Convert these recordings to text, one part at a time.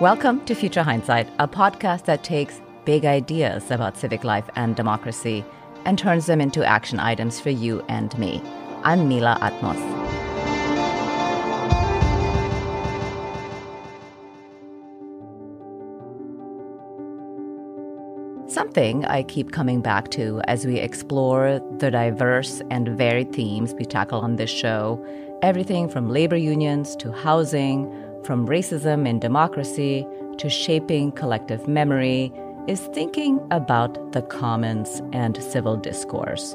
Welcome to Future Hindsight, a podcast that takes big ideas about civic life and democracy and turns them into action items for you and me. I'm Mila Atmos. Something I keep coming back to as we explore the diverse and varied themes we tackle on this show, everything from labor unions to housing, from racism in democracy to shaping collective memory, is thinking about the commons and civil discourse.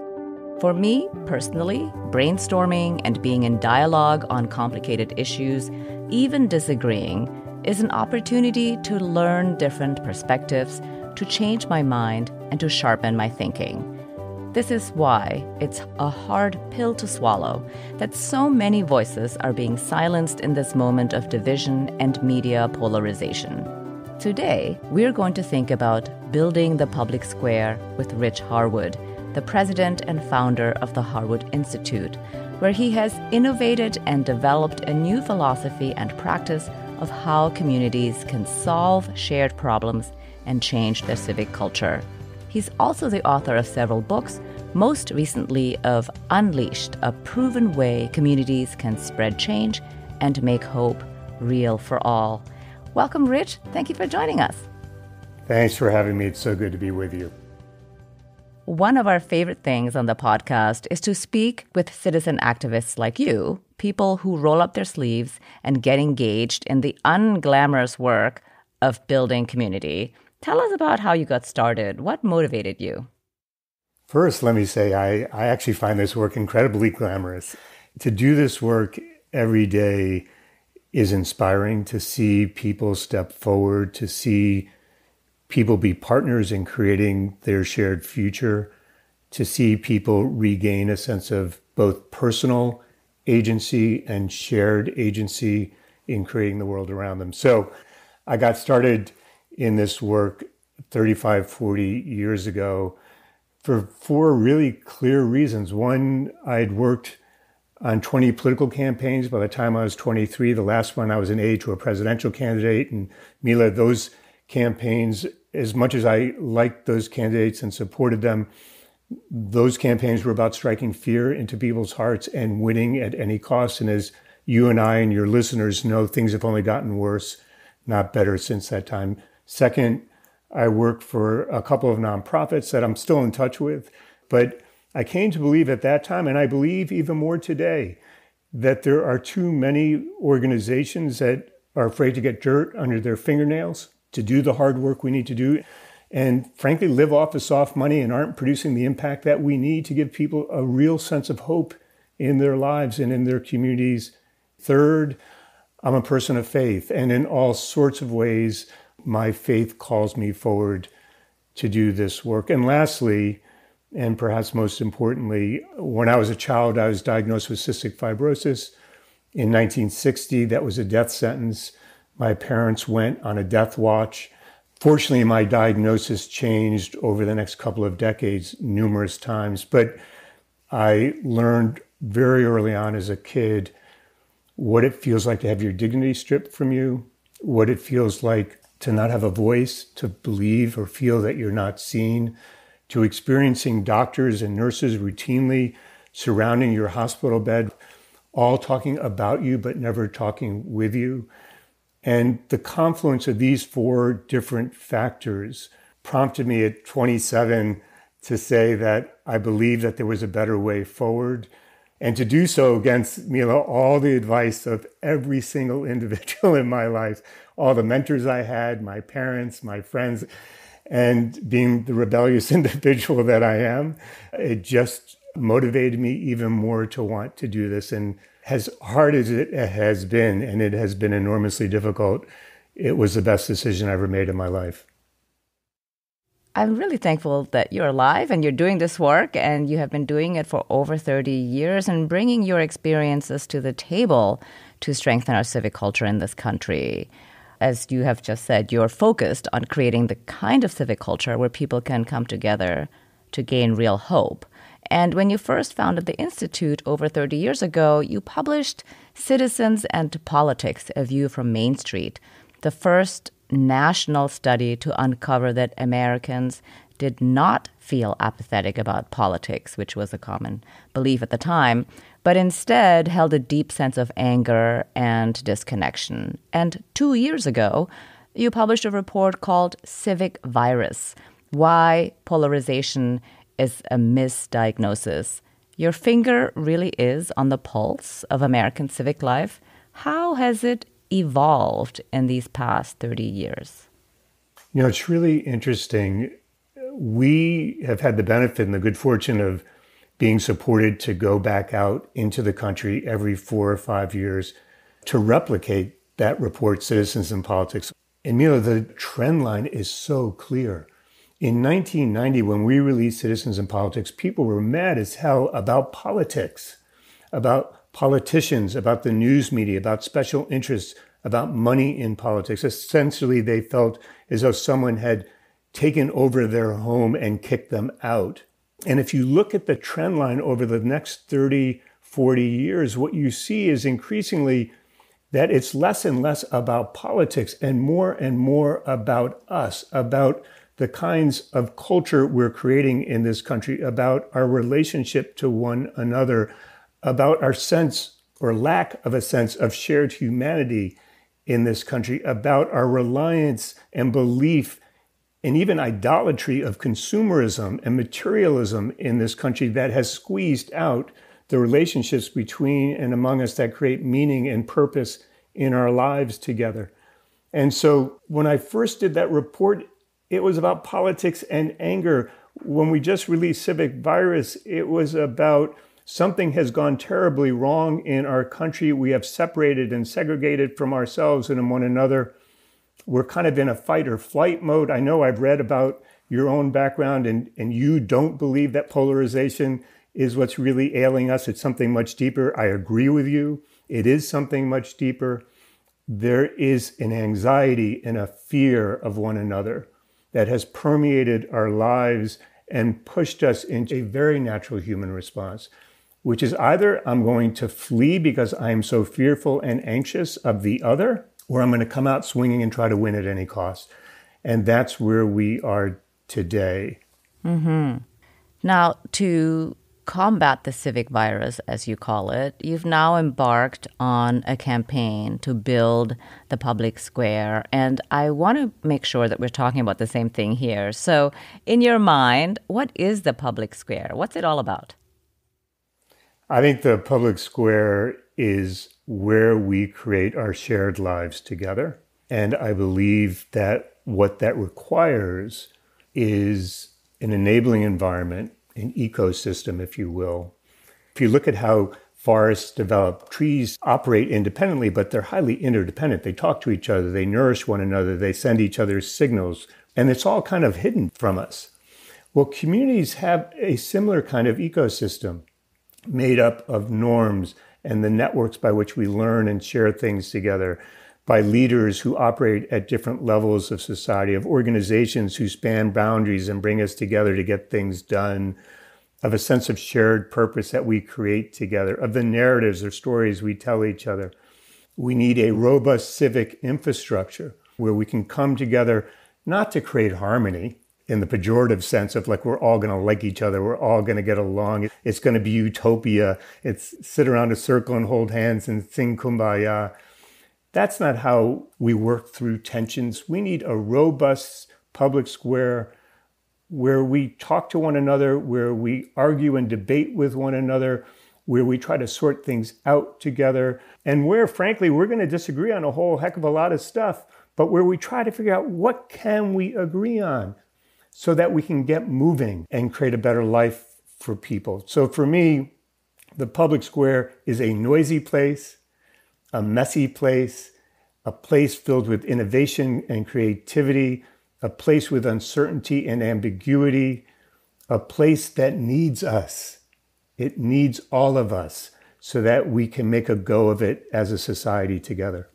For me, personally, brainstorming and being in dialogue on complicated issues, even disagreeing, is an opportunity to learn different perspectives, to change my mind, and to sharpen my thinking. This is why it's a hard pill to swallow that so many voices are being silenced in this moment of division and media polarization. Today, we're going to think about building the public square with Rich Harwood, the president and founder of the Harwood Institute, where he has innovated and developed a new philosophy and practice of how communities can solve shared problems and change their civic culture. He's also the author of several books, most recently of Unleashed, a proven way communities can spread change and make hope real for all. Welcome, Rich. Thank you for joining us. Thanks for having me. It's so good to be with you. One of our favorite things on the podcast is to speak with citizen activists like you, people who roll up their sleeves and get engaged in the unglamorous work of building community. Tell us about how you got started. What motivated you? First, let me say I actually find this work incredibly glamorous. To do this work every day is inspiring, to see people step forward, to see people be partners in creating their shared future, to see people regain a sense of both personal agency and shared agency in creating the world around them. So I got started in this work 35, 40 years ago for four really clear reasons. One, I'd worked on 20 political campaigns by the time I was 23. The last one, I was an aide to a presidential candidate. And Mila, those campaigns, as much as I liked those candidates and supported them, those campaigns were about striking fear into people's hearts and winning at any cost. And as you and I and your listeners know, things have only gotten worse, not better since that time. Second, I worked for a couple of nonprofits that I'm still in touch with, but I came to believe at that time, and I believe even more today, that there are too many organizations that are afraid to get dirt under their fingernails, to do the hard work we need to do, and frankly, live off the soft money and aren't producing the impact that we need to give people a real sense of hope in their lives and in their communities. Third, I'm a person of faith, and in all sorts of ways, my faith calls me forward to do this work. And lastly, and perhaps most importantly, when I was a child, I was diagnosed with cystic fibrosis. In 1960, that was a death sentence. My parents went on a death watch. Fortunately, my diagnosis changed over the next couple of decades numerous times, but I learned very early on as a kid what it feels like to have your dignity stripped from you, what it feels like to not have a voice, to believe or feel that you're not seen, to experiencing doctors and nurses routinely surrounding your hospital bed, all talking about you but never talking with you. And the confluence of these four different factors prompted me at 27 to say that I believed that there was a better way forward, and to do so against, Mila, all the advice of every single individual in my life, all the mentors I had, my parents, my friends, and being the rebellious individual that I am, it just motivated me even more to want to do this. And as hard as it has been, and it has been enormously difficult, it was the best decision I ever made in my life. I'm really thankful that you're alive and you're doing this work, and you have been doing it for over 30 years and bringing your experiences to the table to strengthen our civic culture in this country. As you have just said, you're focused on creating the kind of civic culture where people can come together to gain real hope. And when you first founded the Institute over 30 years ago, you published Citizens and Politics, A View from Main Street. the first national study to uncover that Americans did not feel apathetic about politics, which was a common belief at the time, but instead held a deep sense of anger and disconnection. And 2 years ago, you published a report called Civic Virus: Why Polarization is a Misdiagnosis. Your finger really is on the pulse of American civic life. How has it evolved in these past 30 years? It's really interesting. We have had the benefit and the good fortune of being supported to go back out into the country every 4 or 5 years to replicate that report, Citizens in Politics. And the trend line is so clear. In 1990, when we released Citizens in Politics, people were mad as hell about politics, about politicians, about the news media, about special interests, about money in politics. Essentially, they felt as though someone had taken over their home and kicked them out. And if you look at the trend line over the next 30, 40 years, what you see is increasingly that it's less and less about politics and more about us, about the kinds of culture we're creating in this country, about our relationship to one another, about our sense or lack of a sense of shared humanity in this country, about our reliance and belief and even idolatry of consumerism and materialism in this country that has squeezed out the relationships between and among us that create meaning and purpose in our lives together. And so when I first did that report, it was about politics and anger. When we just released Civic Virus, it was about something has gone terribly wrong in our country. We have separated and segregated from ourselves and one another. We're kind of in a fight or flight mode. I know I've read about your own background and you don't believe that polarization is what's really ailing us. It's something much deeper. I agree with you. It is something much deeper. There is an anxiety and a fear of one another that has permeated our lives and pushed us into a very natural human response, which is either I'm going to flee because I'm so fearful and anxious of the other, or I'm going to come out swinging and try to win at any cost. And that's where we are today. Mm-hmm. Now, to combat the civic virus, as you call it, you've now embarked on a campaign to build the public square. And I want to make sure that we're talking about the same thing here. So in your mind, what is the public square? What's it all about? I think the public square is where we create our shared lives together. And I believe that what that requires is an enabling environment, an ecosystem, if you will. If you look at how forests develop, trees operate independently, but they're highly interdependent. They talk to each other, they nourish one another, they send each other signals, and it's all kind of hidden from us. Well, communities have a similar kind of ecosystem made up of norms and the networks by which we learn and share things together, by leaders who operate at different levels of society, of organizations who span boundaries and bring us together to get things done, of a sense of shared purpose that we create together, of the narratives or stories we tell each other. We need a robust civic infrastructure where we can come together not to create harmony in the pejorative sense of like we're all going to like each other, we're all going to get along, it's going to be utopia, it's sit around a circle and hold hands and sing kumbaya. That's not how we work through tensions. We need a robust public square where we talk to one another, where we argue and debate with one another, where we try to sort things out together, and where, frankly, we're going to disagree on a whole heck of a lot of stuff, but where we try to figure out what can we agree on so that we can get moving and create a better life for people. So for me, the public square is a noisy place, a messy place, a place filled with innovation and creativity, a place with uncertainty and ambiguity, a place that needs us. It needs all of us so that we can make a go of it as a society together.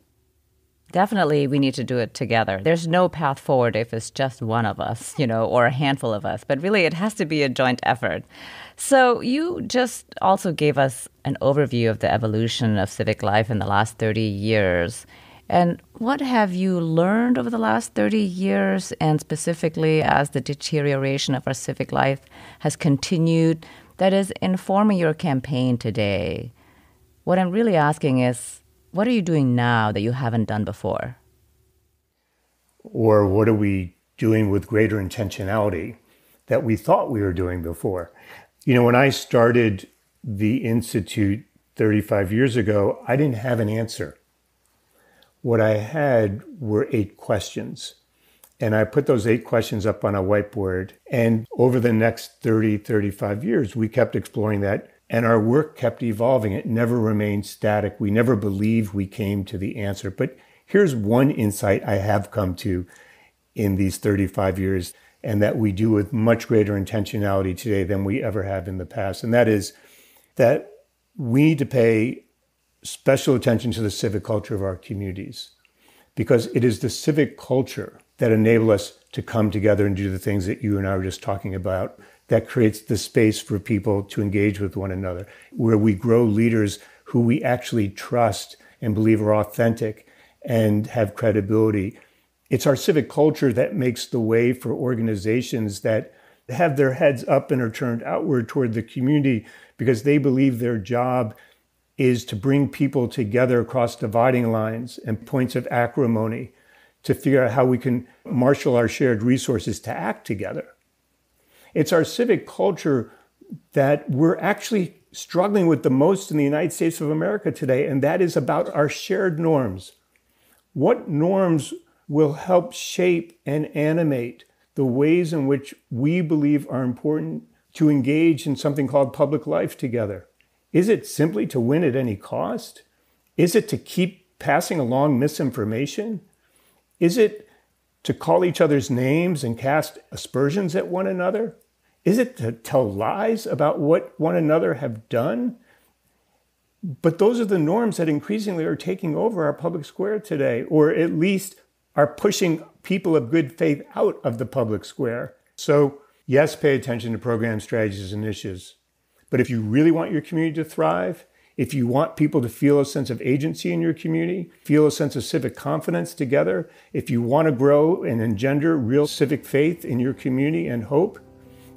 Definitely, we need to do it together. There's no path forward if it's just one of us, or a handful of us. But really, it has to be a joint effort. So you just also gave us an overview of the evolution of civic life in the last 30 years. And what have you learned over the last 30 years, and specifically as the deterioration of our civic life has continued, that is informing your campaign today? What I'm really asking is, what are you doing now that you haven't done before? Or what are we doing with greater intentionality that we thought we were doing before? When I started the Institute 35 years ago, I didn't have an answer. What I had were 8 questions. And I put those 8 questions up on a whiteboard. And over the next 30, 35 years, we kept exploring that. And our work kept evolving. It never remained static. We never believed we came to the answer. But here's one insight I have come to in these 35 years, and that we do with much greater intentionality today than we ever have in the past. And that is that we need to pay special attention to the civic culture of our communities, because it is the civic culture that enable us to come together and do the things that you and I were just talking about, that creates the space for people to engage with one another, where we grow leaders who we actually trust and believe are authentic and have credibility. It's our civic culture that makes the way for organizations that have their heads up and are turned outward toward the community, because they believe their job is to bring people together across dividing lines and points of acrimony to figure out how we can marshal our shared resources to act together. It's our civic culture that we're actually struggling with the most in the United States of America today, and that is about our shared norms. What norms will help shape and animate the ways in which we believe are important to engage in something called public life together? Is it simply to win at any cost? Is it to keep passing along misinformation? Is it to call each other's names and cast aspersions at one another? Is it to tell lies about what one another have done? But those are the norms that increasingly are taking over our public square today, or at least are pushing people of good faith out of the public square. So yes, pay attention to program strategies and initiatives. But if you really want your community to thrive, if you want people to feel a sense of agency in your community, feel a sense of civic confidence together, if you want to grow and engender real civic faith in your community and hope,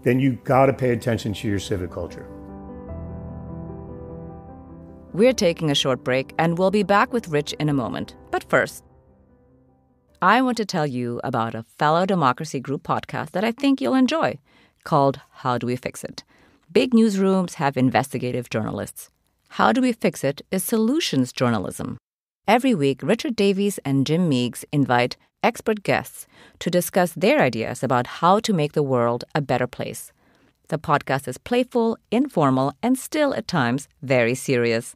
then you've got to pay attention to your civic culture. We're taking a short break, and we'll be back with Rich in a moment. But first, I want to tell you about a fellow Democracy Group podcast that I think you'll enjoy, called How Do We Fix It? Big newsrooms have investigative journalists. How Do We Fix It is solutions journalism. Every week, Richard Davies and Jim Meigs invite expert guests to discuss their ideas about how to make the world a better place. The podcast is playful, informal, and still at times very serious.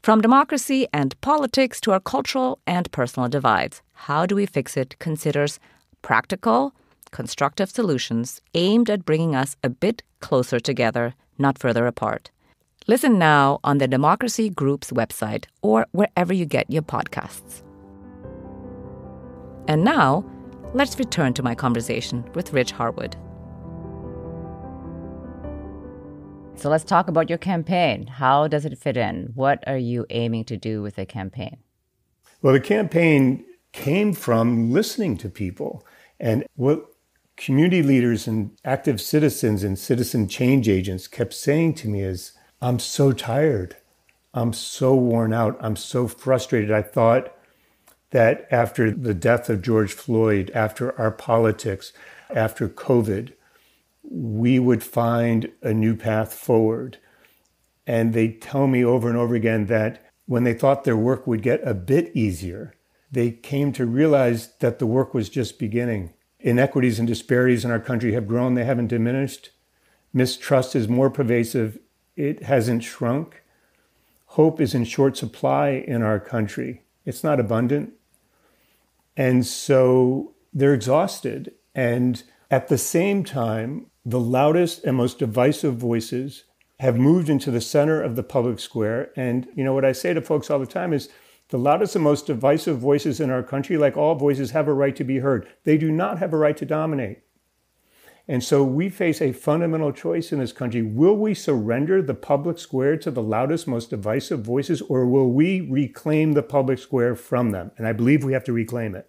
From democracy and politics to our cultural and personal divides, How Do We Fix It considers practical, constructive solutions aimed at bringing us a bit closer together, not further apart. Listen now on the Democracy Group's website or wherever you get your podcasts. And now, let's return to my conversation with Rich Harwood. So let's talk about your campaign. How does it fit in? What are you aiming to do with the campaign? Well, the campaign came from listening to people. And what community leaders and active citizens and citizen change agents kept saying to me is, I'm so tired. I'm so worn out. I'm so frustrated. I thought that after the death of George Floyd, after our politics, after COVID, we would find a new path forward. And they tell me over and over again that when they thought their work would get a bit easier, they came to realize that the work was just beginning. Inequities and disparities in our country have grown, they haven't diminished. Mistrust is more pervasive, it hasn't shrunk. Hope is in short supply in our country. It's not abundant. And so they're exhausted. And at the same time, the loudest and most divisive voices have moved into the center of the public square. And what I say to folks all the time is, the loudest and most divisive voices in our country, like all voices, have a right to be heard. They do not have a right to dominate. And so we face a fundamental choice in this country. Will we surrender the public square to the loudest, most divisive voices, or will we reclaim the public square from them? And I believe we have to reclaim it.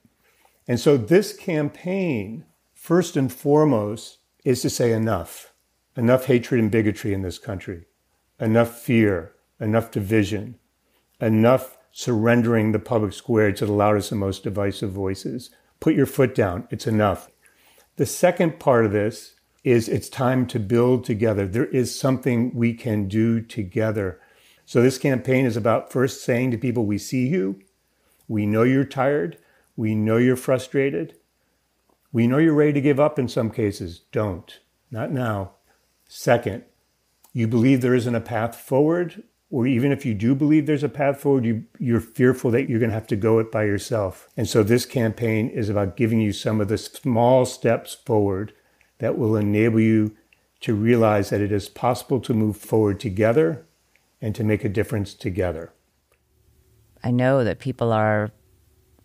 And so this campaign, first and foremost, is to say enough. Enough hatred and bigotry in this country. Enough fear, enough division, enough surrendering the public square to the loudest and most divisive voices. Put your foot down. It's enough. The second part of this is it's time to build together. There is something we can do together. So this campaign is about first saying to people, we see you. We know you're tired. We know you're frustrated. We know you're ready to give up in some cases. Don't. Not now. Second, you believe there isn't a path forward, or even if you do believe there's a path forward, you're fearful that you're going to have to go it by yourself. And so this campaign is about giving you some of the small steps forward that will enable you to realize that it is possible to move forward together and to make a difference together. I know that people are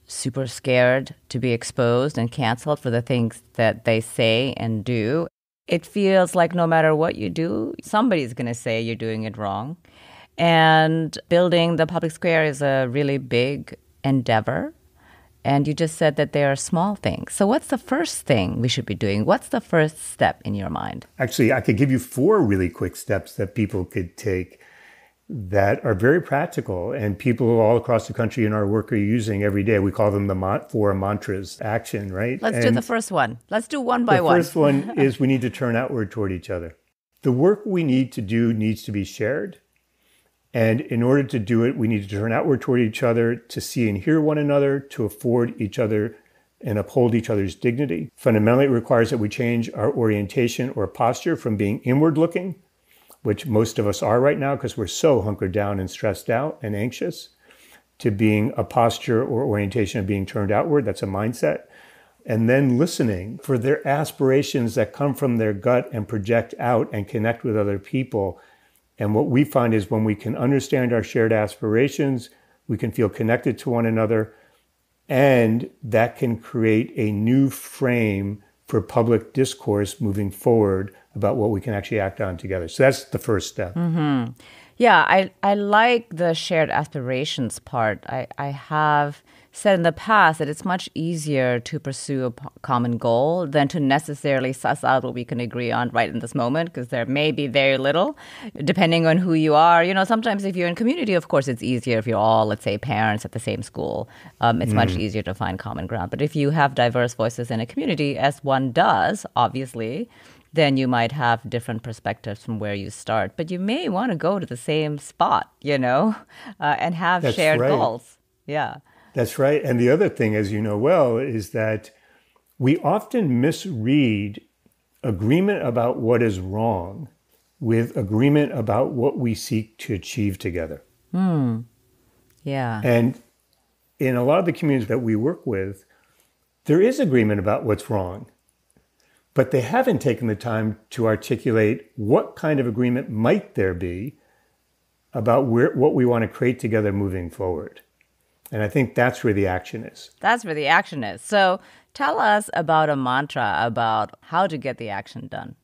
super scared to be exposed and canceled for the things that they say and do. It feels like no matter what you do, somebody's going to say you're doing it wrong. And building the public square is a really big endeavor. And you just said that there are small things. So what's the first thing we should be doing? What's the first step in your mind? Actually, I could give you 4 really quick steps that people could take that are very practical, and people all across the country in our work are using every day. We call them the 4 mantras action, right? Let's do the first one. Let's do one by one. The first one is we need to turn outward toward each other. The work we need to do needs to be shared. And in order to do it, we need to turn outward toward each other, to see and hear one another, to afford each other and uphold each other's dignity. Fundamentally, it requires that we change our orientation or posture from being inward looking, which most of us are right now because we're so hunkered down and stressed out and anxious, to being a posture or orientation of being turned outward. That's a mindset. And then listening for their aspirations that come from their gut and project out and connect with other people. And what we find is when we can understand our shared aspirations, we can feel connected to one another, and that can create a new frame for public discourse moving forward about what we can actually act on together. So that's the first step. Mm-hmm. Yeah, I like the shared aspirations part. I have said in the past that it's much easier to pursue a common goal than to necessarily suss out what we can agree on right in this moment, because there may be very little, depending on who you are. You know, sometimes if you're in community, of course, it's easier if you're all, let's say, parents at the same school. It's much easier to find common ground. But if you have diverse voices in a community, as one does, obviously, then you might have different perspectives from where you start. But you may want to go to the same spot, and have That's shared right. goals. Yeah. That's right. And the other thing, as you know well, is that we often misread agreement about what is wrong with agreement about what we seek to achieve together. Yeah. And in a lot of the communities that we work with, there is agreement about what's wrong, but they haven't taken the time to articulate what kind of agreement might there be about what we want to create together moving forward. And I think that's where the action is. That's where the action is. So tell us about a mantra about how to get the action done.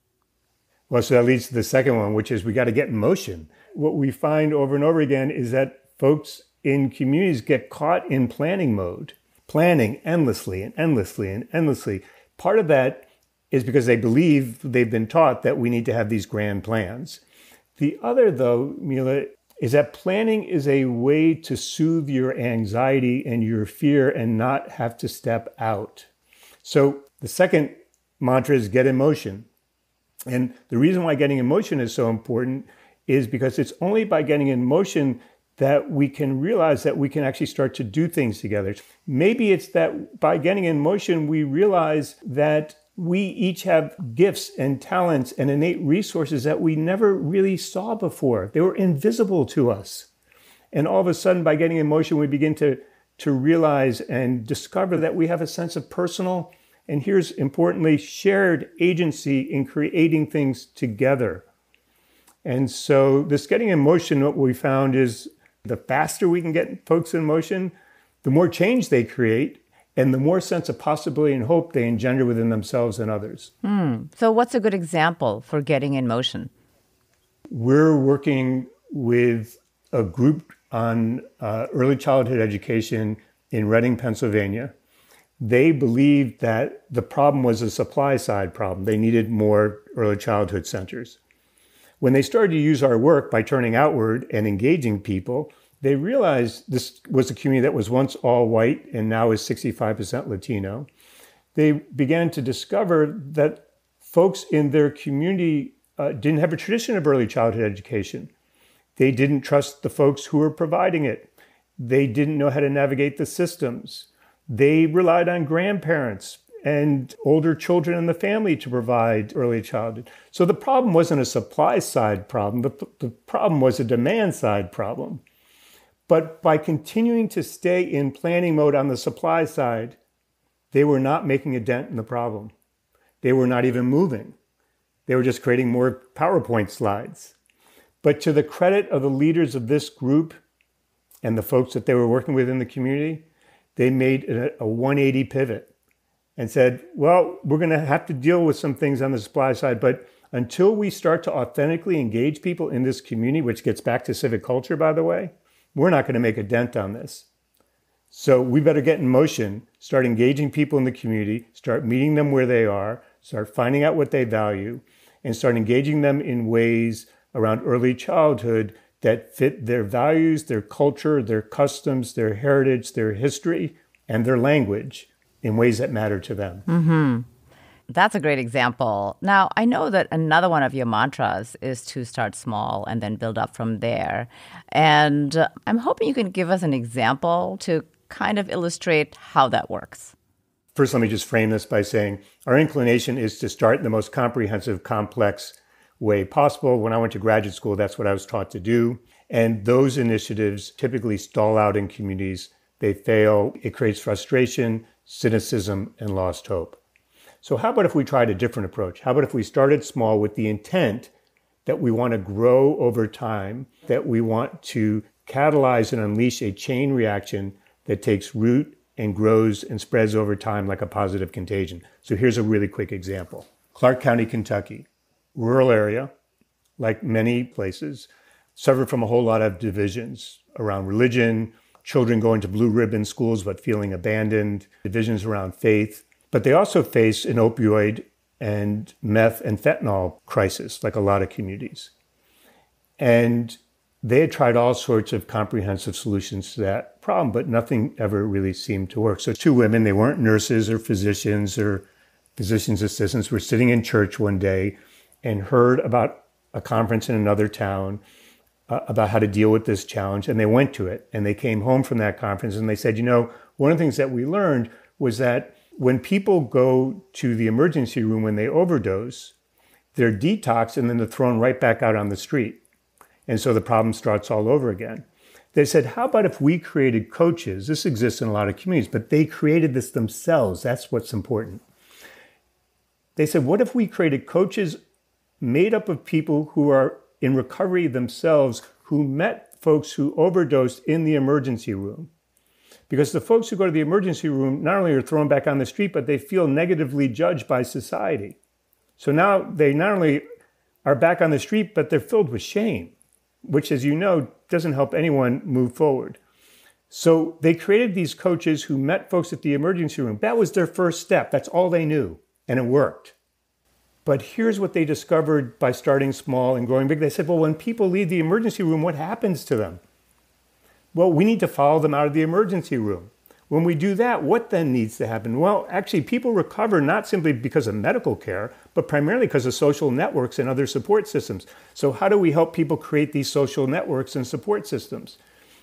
Well, so that leads to the second one, which is we got to get in motion. What we find over and over again is that folks in communities get caught in planning mode, planning endlessly and endlessly and endlessly. Part of that is because they believe they've been taught that we need to have these grand plans. The other, though, Mila, is that planning is a way to soothe your anxiety and your fear and not have to step out. So the second mantra is get in motion. And the reason why getting in motion is so important is because it's only by getting in motion that we can realize that we can actually start to do things together. Maybe it's that by getting in motion, we realize that we each have gifts and talents and innate resources that we never really saw before. They were invisible to us. And all of a sudden, by getting in motion, we begin to realize and discover that we have a sense of personal, and here's importantly, shared agency in creating things together. And so this getting in motion, what we found is the faster we can get folks in motion, the more change they create. And the more sense of possibility and hope they engender within themselves and others. So what's a good example for getting in motion? We're working with a group on early childhood education in Reading, Pennsylvania. They believed that the problem was a supply side problem. They needed more early childhood centers. When they started to use our work by turning outward and engaging people, they realized this was a community that was once all white and now is 65% Latino. They began to discover that folks in their community didn't have a tradition of early childhood education. They didn't trust the folks who were providing it. They didn't know how to navigate the systems. They relied on grandparents and older children in the family to provide early childhood. So the problem wasn't a supply side problem. The problem was a demand side problem. But by continuing to stay in planning mode on the supply side, they were not making a dent in the problem. They were not even moving. They were just creating more PowerPoint slides. But to the credit of the leaders of this group and the folks that they were working with in the community, they made a 180 pivot and said, well, we're going to have to deal with some things on the supply side, but until we start to authentically engage people in this community, which gets back to civic culture, by the way, we're not going to make a dent on this. So we better get in motion, start engaging people in the community, start meeting them where they are, start finding out what they value, and start engaging them in ways around early childhood that fit their values, their culture, their customs, their heritage, their history, and their language in ways that matter to them. Mm-hmm. That's a great example. Now, I know that another one of your mantras is to start small and then build up from there. And I'm hoping you can give us an example to kind of illustrate how that works. First, let me just frame this by saying our inclination is to start in the most comprehensive, complex way possible. When I went to graduate school, that's what I was taught to do. And those initiatives typically stall out in communities. They fail. It creates frustration, cynicism, and lost hope. So how about if we tried a different approach? How about if we started small with the intent that we want to grow over time, that we want to catalyze and unleash a chain reaction that takes root and grows and spreads over time like a positive contagion. So here's a really quick example. Clark County, Kentucky. Rural area, like many places, suffered from a whole lot of divisions around religion, children going to blue ribbon schools but feeling abandoned, divisions around faith. But they also face an opioid and meth and fentanyl crisis, like a lot of communities. And they had tried all sorts of comprehensive solutions to that problem, but nothing ever really seemed to work. So two women, they weren't nurses or physicians assistants, were sitting in church one day and heard about a conference in another town about how to deal with this challenge. And they went to it. And they came home from that conference and they said, one of the things that we learned was that when people go to the emergency room when they overdose, they're detoxed and then they're thrown right back out on the street. And so the problem starts all over again. They said, how about if we created coaches? This exists in a lot of communities, but they created this themselves. That's what's important. They said, what if we created coaches made up of people who are in recovery themselves, who met folks who overdosed in the emergency room? Because the folks who go to the emergency room not only are thrown back on the street, but they feel negatively judged by society. So now they not only are back on the street, but they're filled with shame, which, as you know, doesn't help anyone move forward. So they created these coaches who met folks at the emergency room. That was their first step. That's all they knew, and it worked. But here's what they discovered by starting small and growing big. They said, well, when people leave the emergency room, what happens to them? Well, we need to follow them out of the emergency room. When we do that, what then needs to happen? Well, actually, people recover not simply because of medical care, but primarily because of social networks and other support systems. So how do we help people create these social networks and support systems?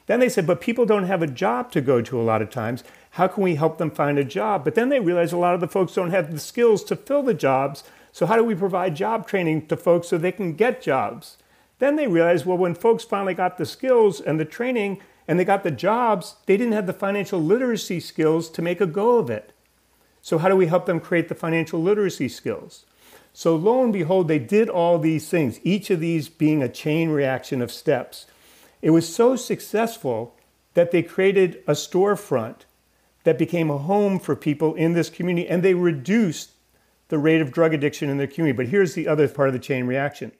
Then they said, but people don't have a job to go to a lot of times. How can we help them find a job? But then they realized a lot of the folks don't have the skills to fill the jobs. So how do we provide job training to folks so they can get jobs? Then they realized, well, when folks finally got the skills and the training and they got the jobs, they didn't have the financial literacy skills to make a go of it. So how do we help them create the financial literacy skills? So lo and behold, they did all these things, each of these being a chain reaction of steps. It was so successful that they created a storefront that became a home for people in this community, and they reduced the rate of drug addiction in their community. But here's the other part of the chain reaction.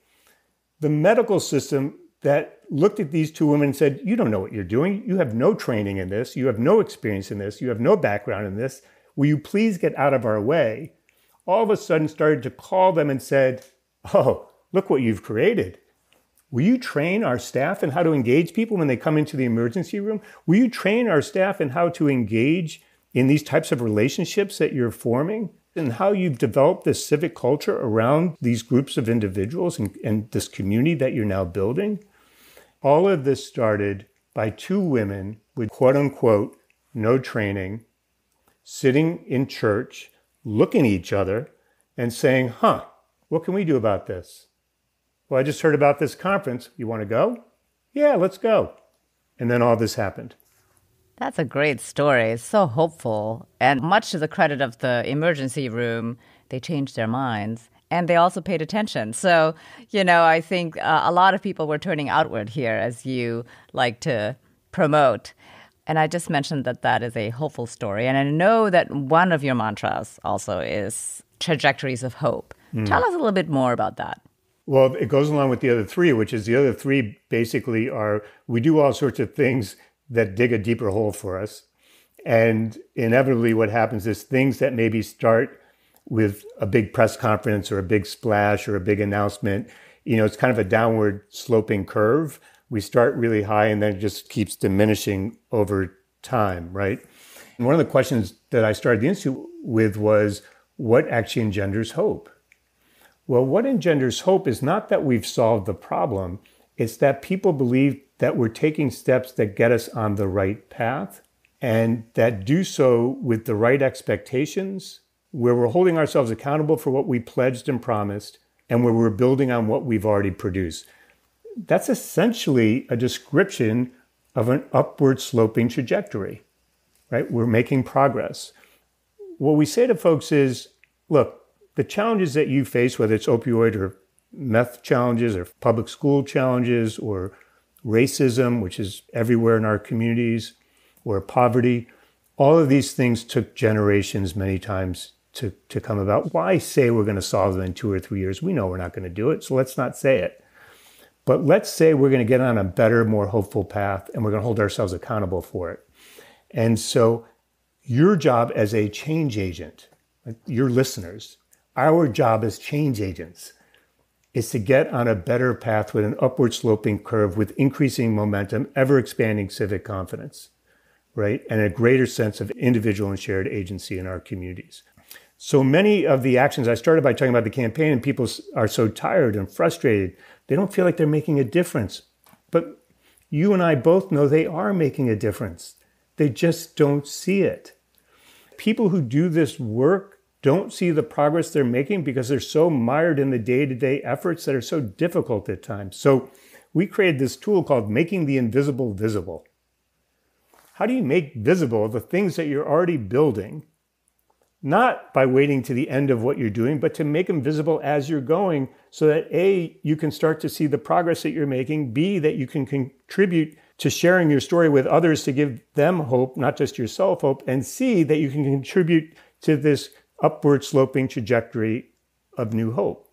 The medical system that looked at these two women and said, you don't know what you're doing. You have no training in this. You have no experience in this. You have no background in this. Will you please get out of our way? All of a sudden started to call them and said, oh, look what you've created. Will you train our staff in how to engage people when they come into the emergency room? Will you train our staff in how to engage in these types of relationships that you're forming? And how you've developed this civic culture around these groups of individuals and this community that you're now building? All of this started by two women with quote unquote no training, sitting in church, looking at each other and saying, what can we do about this? Well, I just heard about this conference. You want to go? Yeah, let's go. And then all this happened. That's a great story. It's so hopeful. And much to the credit of the emergency room, they changed their minds. And they also paid attention. So, I think a lot of people were turning outward here, as you like to promote. And I just mentioned that is a hopeful story. And I know that one of your mantras also is trajectories of hope. Tell us a little bit more about that. Well, it goes along with the other three, which is the other three basically are, we do all sorts of things that dig a deeper hole for us. And inevitably what happens is things that maybe start with a big press conference or a big splash or a big announcement, it's kind of a downward sloping curve. We start really high and then it just keeps diminishing over time, right? And one of the questions that I started the Institute with was, what actually engenders hope? Well, what engenders hope is not that we've solved the problem. It's that people believe that we're taking steps that get us on the right path and that do so with the right expectations, where we're holding ourselves accountable for what we pledged and promised, and where we're building on what we've already produced. That's essentially a description of an upward sloping trajectory, right? We're making progress. What we say to folks is, look, the challenges that you face, whether it's opioid or meth challenges or public school challenges or racism, which is everywhere in our communities, or poverty, all of these things took generations many times to come about. Why say we're going to solve them in 2 or 3 years? We know we're not going to do it, so let's not say it. But let's say we're going to get on a better, more hopeful path, and we're going to hold ourselves accountable for it. And so your job as a change agent, your listeners, our job as change agents is to get on a better path with an upward sloping curve with increasing momentum, ever expanding civic confidence, right? And a greater sense of individual and shared agency in our communities. So many of the actions, I started by talking about the campaign, and people are so tired and frustrated. They don't feel like they're making a difference. But you and I both know they are making a difference. They just don't see it. People who do this work don't see the progress they're making because they're so mired in the day-to-day efforts that are so difficult at times. So we created this tool called Making the Invisible Visible. How do you make visible the things that you're already building? Not by waiting to the end of what you're doing, but to make them visible as you're going so that A, you can start to see the progress that you're making, B, that you can contribute to sharing your story with others to give them hope, not just yourself hope, and C, that you can contribute to this upward sloping trajectory of new hope.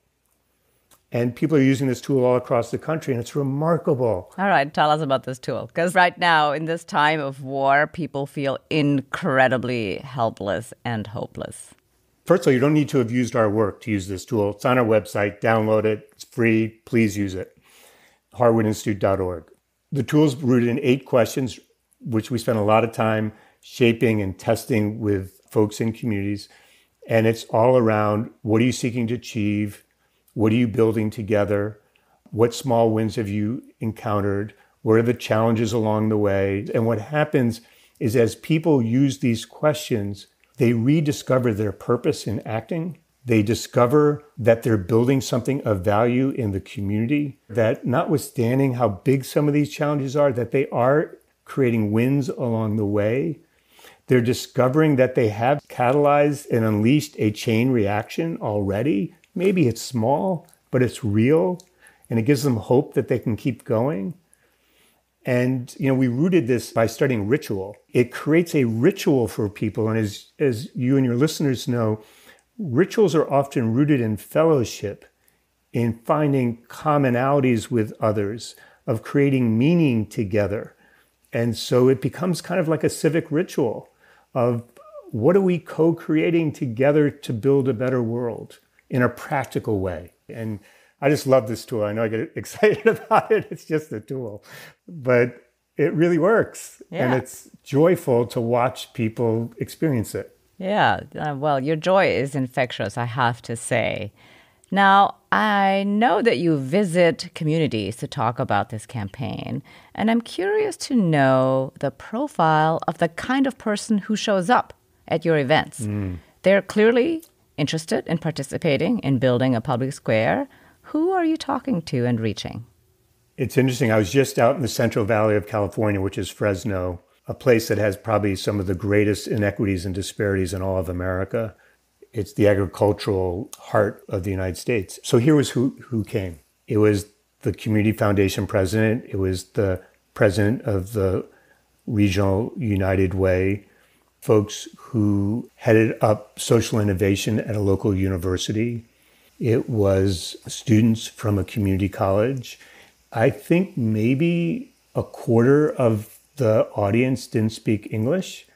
And people are using this tool all across the country, and it's remarkable. All right, tell us about this tool. Because right now, in this time of war, people feel incredibly helpless and hopeless. First of all, you don't need to have used our work to use this tool. It's on our website. Download it. It's free. Please use it. harwoodinstitute.org. The tool's rooted in 8 questions, which we spent a lot of time shaping and testing with folks in communities. And it's all around, what are you seeking to achieve? What are you building together? What small wins have you encountered? What are the challenges along the way? And what happens is, as people use these questions, they rediscover their purpose in acting. They discover that they're building something of value in the community, that notwithstanding how big some of these challenges are, that they are creating wins along the way. They're discovering that they have catalyzed and unleashed a chain reaction already. Maybe it's small, but it's real, and it gives them hope that they can keep going. And, we rooted this by studying ritual. It creates a ritual for people. And as you and your listeners know, rituals are often rooted in fellowship, in finding commonalities with others, of creating meaning together. And so it becomes kind of like a civic ritual of what are we co-creating together to build a better world in a practical way. And I just love this tool. I know I get excited about it. It's just a tool, but it really works. Yeah. And it's joyful to watch people experience it. Yeah. Well, your joy is infectious, I have to say. Now, I know that you visit communities to talk about this campaign, and I'm curious to know the profile of the kind of person who shows up at your events. They're clearly interested in participating in building a public square. Who are you talking to and reaching? It's interesting. I was just out in the Central Valley of California, which is Fresno, a place that has probably some of the greatest inequities and disparities in all of America. It's the agricultural heart of the United States. So here was who came. It was the Community Foundation president. It was the president of the Regional United Way, folks who headed up social innovation at a local university. It was students from a community college. I think maybe a quarter of the audience didn't speak English,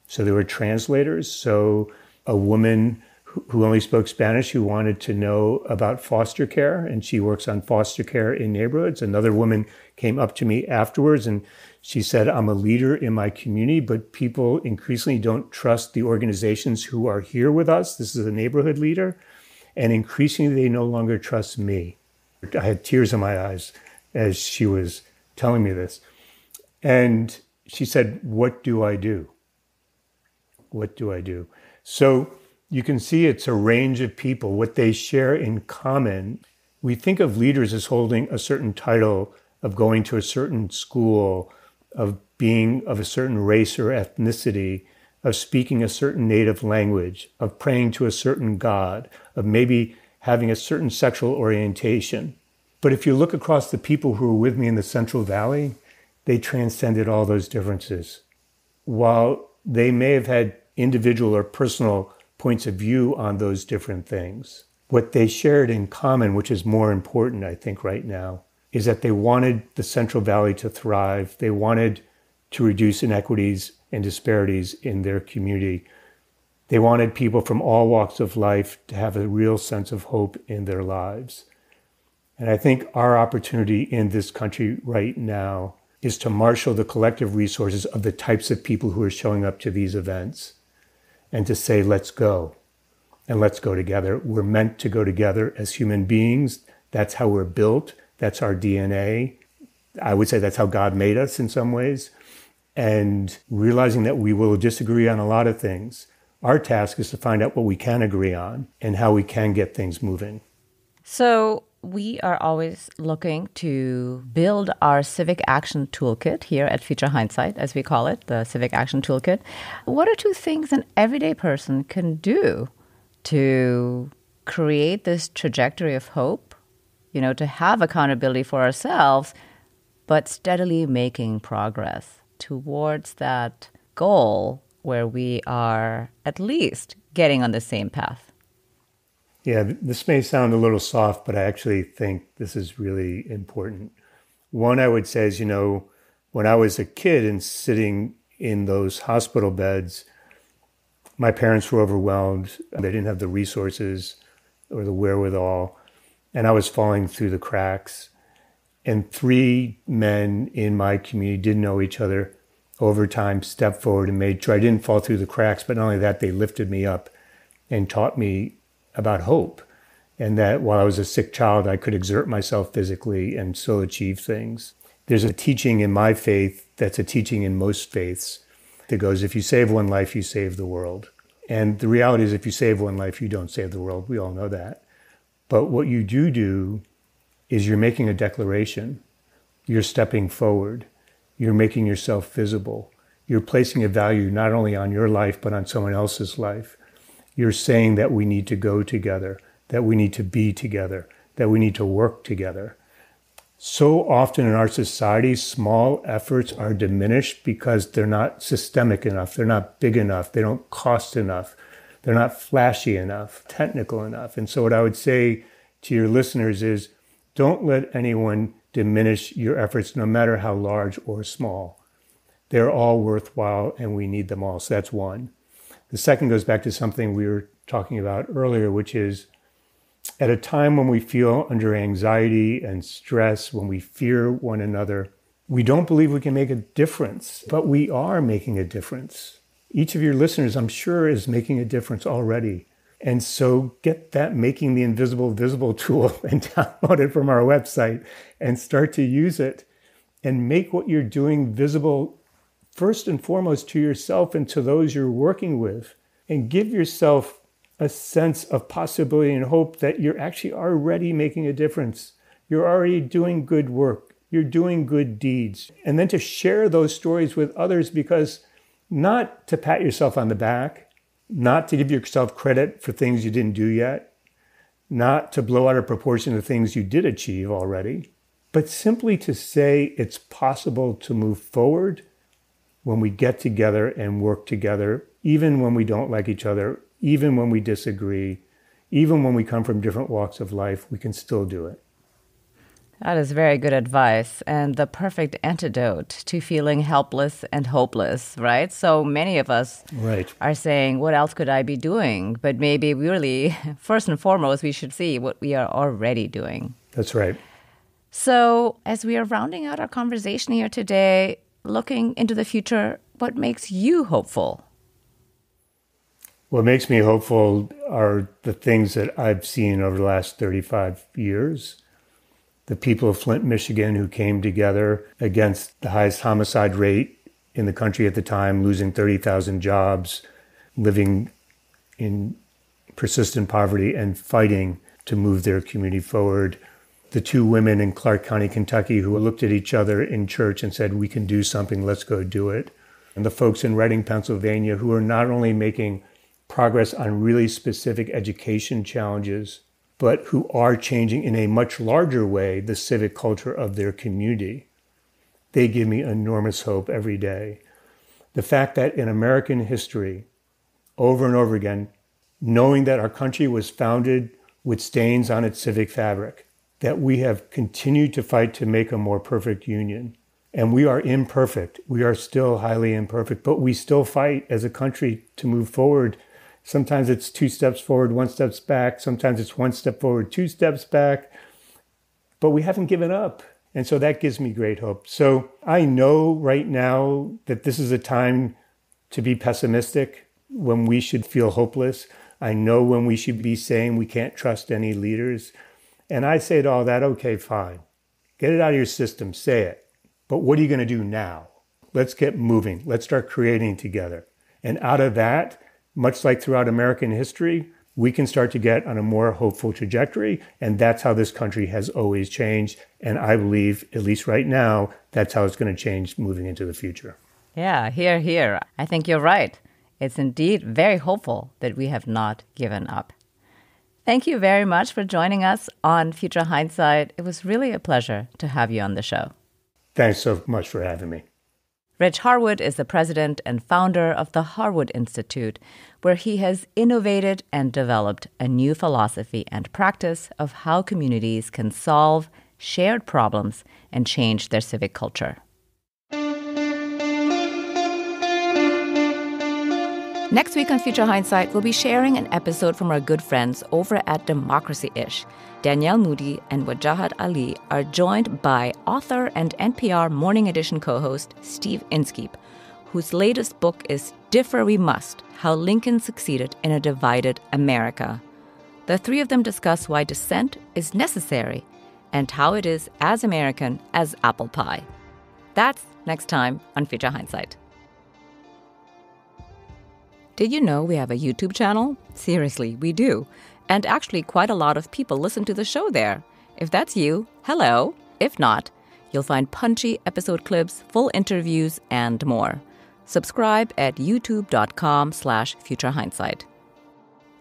so there were translators. So a woman who only spoke Spanish, who wanted to know about foster care, and she works on foster care in neighborhoods. Another woman came up to me afterwards and she said, I'm a leader in my community, but people increasingly don't trust the organizations who are here with us. This is a neighborhood leader. And increasingly, they no longer trust me. I had tears in my eyes as she was telling me this. And she said, what do I do? What do I do? So you can see it's a range of people, what they share in common. We think of leaders as holding a certain title, of going to a certain school, of being of a certain race or ethnicity, of speaking a certain native language, of praying to a certain God, of maybe having a certain sexual orientation. But if you look across the people who were with me in the Central Valley, they transcended all those differences. While they may have had individual or personal points of view on those different things, what they shared in common, which is more important, I think, right now, is that they wanted the Central Valley to thrive. They wanted to reduce inequities and disparities in their community. They wanted people from all walks of life to have a real sense of hope in their lives. And I think our opportunity in this country right now is to marshal the collective resources of the types of people who are showing up to these events and to say, let's go, and let's go together. We're meant to go together as human beings. That's how we're built. That's our DNA. I would say that's how God made us in some ways. And realizing that we will disagree on a lot of things, our task is to find out what we can agree on and how we can get things moving. So we are always looking to build our civic action toolkit here at Future Hindsight, as we call it, the civic action toolkit. What are two things an everyday person can do to create this trajectory of hope, to have accountability for ourselves, but steadily making progress towards that goal where we are at least getting on the same path? Yeah, this may sound a little soft, but I actually think this is really important. One, I would say is, when I was a kid and sitting in those hospital beds, my parents were overwhelmed. They didn't have the resources or the wherewithal, and I was falling through the cracks. And three men in my community didn't know each other, over time stepped forward and made sure I didn't fall through the cracks. But not only that, they lifted me up and taught me about hope, and that while I was a sick child, I could exert myself physically and still achieve things. There's a teaching in my faith that's a teaching in most faiths that goes, if you save one life, you save the world. And the reality is, if you save one life, you don't save the world. We all know that. But what you do is you're making a declaration. You're stepping forward. You're making yourself visible. You're placing a value not only on your life, but on someone else's life. You're saying that we need to go together, that we need to be together, that we need to work together. So often in our society, small efforts are diminished because they're not systemic enough, they're not big enough, they don't cost enough, they're not flashy enough, technical enough. And so what I would say to your listeners is, don't let anyone diminish your efforts, no matter how large or small. They're all worthwhile and we need them all. So that's one. The second goes back to something we were talking about earlier, which is at a time when we feel under anxiety and stress, when we fear one another, we don't believe we can make a difference, but we are making a difference. Each of your listeners, I'm sure, is making a difference already. And so get that Making the Invisible Visible tool and download it from our website and start to use it and make what you're doing visible first and foremost to yourself and to those you're working with, and give yourself a sense of possibility and hope that you're actually already making a difference. You're already doing good work. You're doing good deeds. And then to share those stories with others, because not to pat yourself on the back, not to give yourself credit for things you didn't do yet, not to blow out of proportion the things you did achieve already, but simply to say it's possible to move forward when we get together and work together, even when we don't like each other, even when we disagree, even when we come from different walks of life, we can still do it. That is very good advice and the perfect antidote to feeling helpless and hopeless, right? So many of us are saying, what else could I be doing? But maybe really, first and foremost, we should see what we are already doing. That's right. So as we are rounding out our conversation here today, looking into the future, what makes you hopeful? What makes me hopeful are the things that I've seen over the last 35 years. The people of Flint, Michigan, who came together against the highest homicide rate in the country at the time, losing 30,000 jobs, living in persistent poverty and fighting to move their community forward. The two women in Clark County, Kentucky, who looked at each other in church and said, we can do something, let's go do it. And the folks in Reading, Pennsylvania, who are not only making progress on really specific education challenges, but who are changing in a much larger way the civic culture of their community. They give me enormous hope every day. The fact that in American history, over and over again, knowing that our country was founded with stains on its civic fabric, that we have continued to fight to make a more perfect union. And we are imperfect. We are still highly imperfect, but we still fight as a country to move forward. Sometimes it's 2 steps forward, 1 step back. Sometimes it's 1 step forward, 2 steps back. But we haven't given up. And so that gives me great hope. So I know right now that this is a time to be pessimistic, when we should feel hopeless. I know when we should be saying we can't trust any leaders. And I say to all that, okay, fine. Get it out of your system, say it. But what are you going to do now? Let's get moving. Let's start creating together. And out of that, much like throughout American history, we can start to get on a more hopeful trajectory. And that's how this country has always changed. And I believe, at least right now, that's how it's going to change moving into the future. Yeah, hear, hear. I think you're right. It's indeed very hopeful that we have not given up. Thank you very much for joining us on Future Hindsight. It was really a pleasure to have you on the show. Thanks so much for having me. Rich Harwood is the president and founder of the Harwood Institute, where he has innovated and developed a new philosophy and practice of how communities can solve shared problems and change their civic culture. Next week on Future Hindsight, we'll be sharing an episode from our good friends over at Democracy-ish. Danielle Moody and Wajahat Ali are joined by author and NPR Morning Edition co-host Steve Inskeep, whose latest book is Differ We Must: How Lincoln Succeeded in a Divided America. The three of them discuss why dissent is necessary and how it is as American as apple pie. That's next time on Future Hindsight. Did you know we have a YouTube channel? Seriously, we do. And actually, quite a lot of people listen to the show there. If that's you, hello. If not, you'll find punchy episode clips, full interviews, and more. Subscribe at youtube.com/futurehindsight.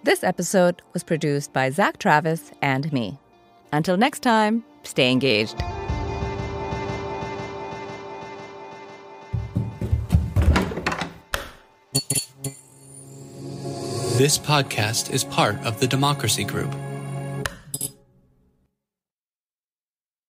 This episode was produced by Zach Travis and me. Until next time, stay engaged. This podcast is part of the Democracy Group.